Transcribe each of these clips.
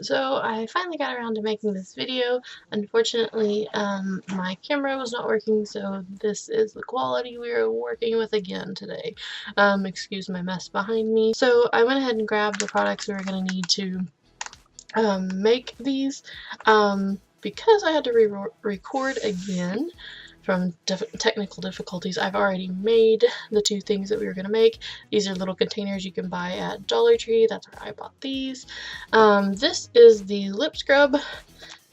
So I finally got around to making this video. Unfortunately, my camera was not working, so this is the quality we are working with again today. Excuse my mess behind me. So I went ahead and grabbed the products we were going to need to make these. Because I had to record again from technical difficulties, I've already made the two things that we were going to make. These are little containers you can buy at Dollar Tree. That's where I bought these. This is the lip scrub,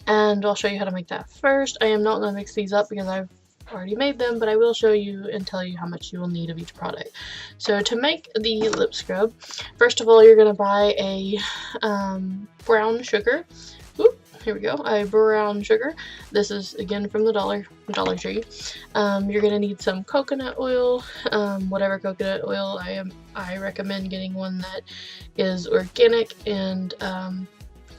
and I'll show you how to make that first. I am not going to mix these up because I've already made them, but I will show you and tell you how much you will need of each product. So to make the lip scrub, first of all, you're going to buy a brown sugar. Here we go, a brown sugar. This is again from the Dollar Tree. You're gonna need some coconut oil, whatever coconut oil. I recommend getting one that is organic, and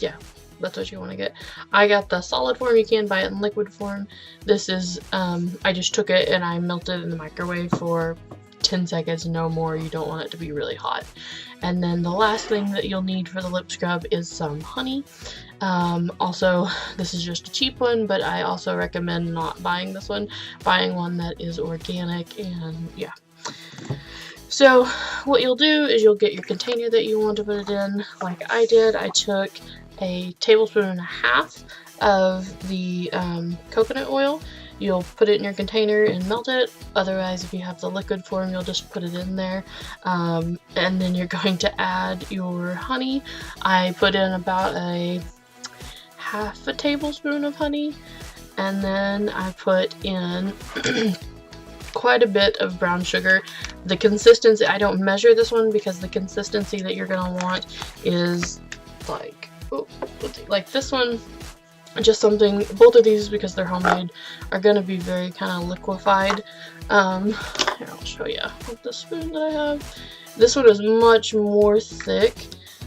yeah, that's what you want to get. I got the solid form. You can buy it in liquid form. This is I just took it and I melted it in the microwave for 10 seconds, no more. You don't want it to be really hot. And then the last thing that you'll need for the lip scrub is some honey. Also, this is just a cheap one, but I also recommend not buying this one, buying one that is organic. And yeah, so what you'll do is you'll get your container that you want to put it in. Like I did, I took a tablespoon and a half of the coconut oil. You'll put it in your container and melt it. Otherwise, if you have the liquid form, you'll just put it in there. And then you're going to add your honey. I put in about a half a tablespoon of honey. And then I put in quite a bit of brown sugar. The consistency, I don't measure this one because the consistency that you're going to want is like, like this one. Just something, both of these, because they're homemade, are going to be very kind of liquefied. Here, I'll show you with the spoon that I have. This one is much more thick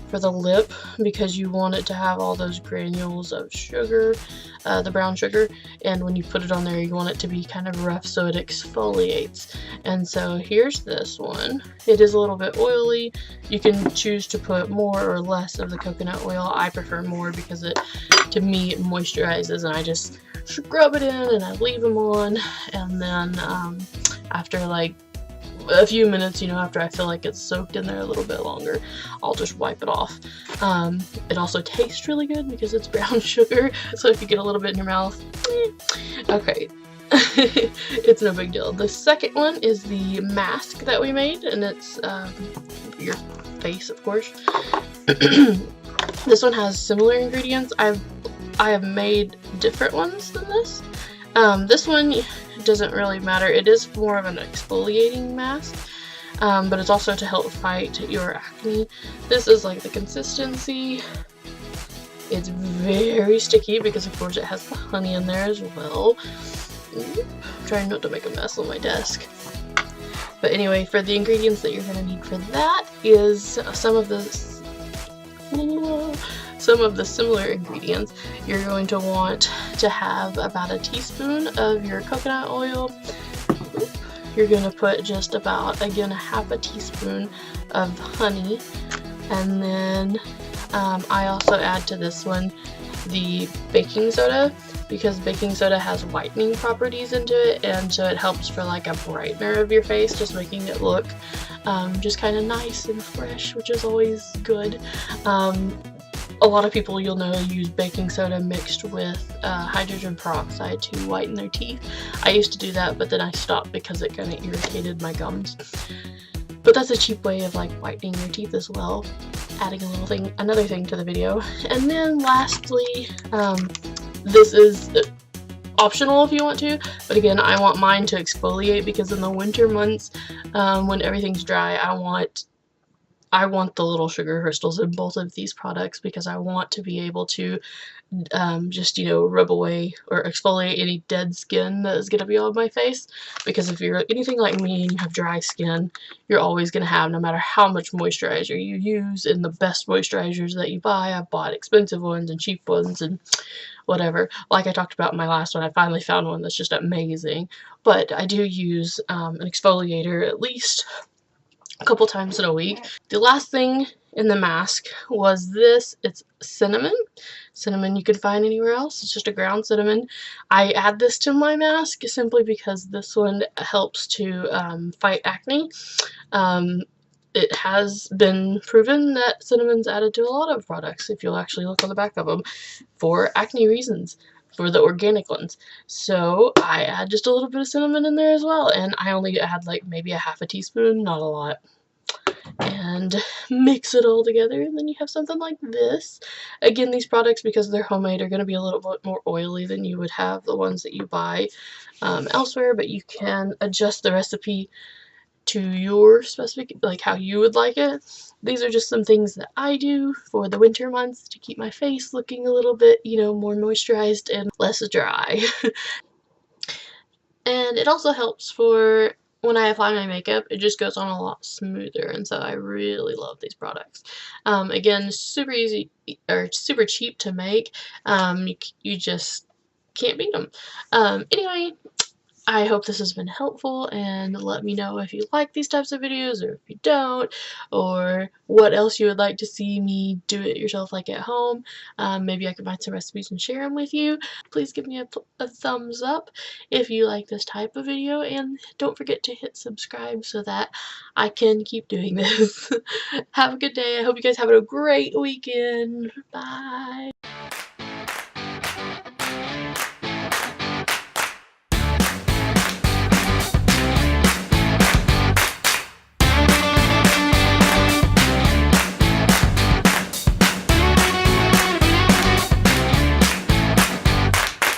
for the lip because you want it to have all those granules of sugar, the brown sugar, and when you put it on there you want it to be kind of rough so it exfoliates. And so here's this one. It is a little bit oily. You can choose to put more or less of the coconut oil. I prefer more because to me it moisturizes, and I just scrub it in and I leave them on, and then after like a few minutes, you know, after I feel like it's soaked in there a little bit longer, I'll just wipe it off. It also tastes really good because it's brown sugar, so if you get a little bit in your mouth, okay. It's no big deal. The second one is the mask that we made, and it's your face, of course. This one has similar ingredients. I have made different ones than this. This one doesn't really matter. It is more of an exfoliating mask, but it's also to help fight your acne. This is like the consistency. It's very sticky because of course it has the honey in there as well. I'm trying not to make a mess on my desk. But anyway, for the ingredients that you're going to need for that is some of the similar ingredients. You're going to want to have about a teaspoon of your coconut oil. You're going to put just about, again, a half a teaspoon of honey. And then I also add to this one the baking soda, because baking soda has whitening properties into it, and so it helps for like a brightener of your face, just making it look just kind of nice and fresh, which is always good. A lot of people, you'll know, use baking soda mixed with hydrogen peroxide to whiten their teeth. I used to do that, but then I stopped because it kind of irritated my gums. But that's a cheap way of like whitening your teeth as well, adding another thing to the video. And then lastly, this is optional if you want to, but again, I want mine to exfoliate because in the winter months, when everything's dry, I want the little sugar crystals in both of these products because I want to be able to just, you know, rub away or exfoliate any dead skin that is going to be on my face. Because if you're anything like me and you have dry skin, you're always going to have, no matter how much moisturizer you use, and the best moisturizers that you buy, I've bought expensive ones and cheap ones and whatever. Like I talked about in my last one, I finally found one that's just amazing. But I do use an exfoliator at least a couple times in a week. The last thing in the mask was this. It's cinnamon. Cinnamon you can find anywhere else. It's just a ground cinnamon. I add this to my mask simply because this one helps to fight acne. It has been proven that cinnamon's added to a lot of products, if you'll actually look on the back of them, for acne reasons, for the organic ones. So I add just a little bit of cinnamon in there as well, and I only add like maybe a half a teaspoon, not a lot, and mix it all together, and then you have something like this. Again, these products, because they're homemade, are going to be a little bit more oily than you would have the ones that you buy elsewhere, but you can adjust the recipe to your specific, like how you would like it. These are just some things that I do for the winter months to keep my face looking a little bit, you know, more moisturized and less dry. And it also helps for when I apply my makeup, it just goes on a lot smoother, and so I really love these products. Again, super easy, or super cheap to make. You just can't beat them. Anyway, I hope this has been helpful, and let me know if you like these types of videos or if you don't, or what else you would like to see me do it yourself like at home. Maybe I can find some recipes and share them with you. Please give me a thumbs up if you like this type of video, and don't forget to hit subscribe so that I can keep doing this. Have a good day. I hope you guys have a great weekend. Bye.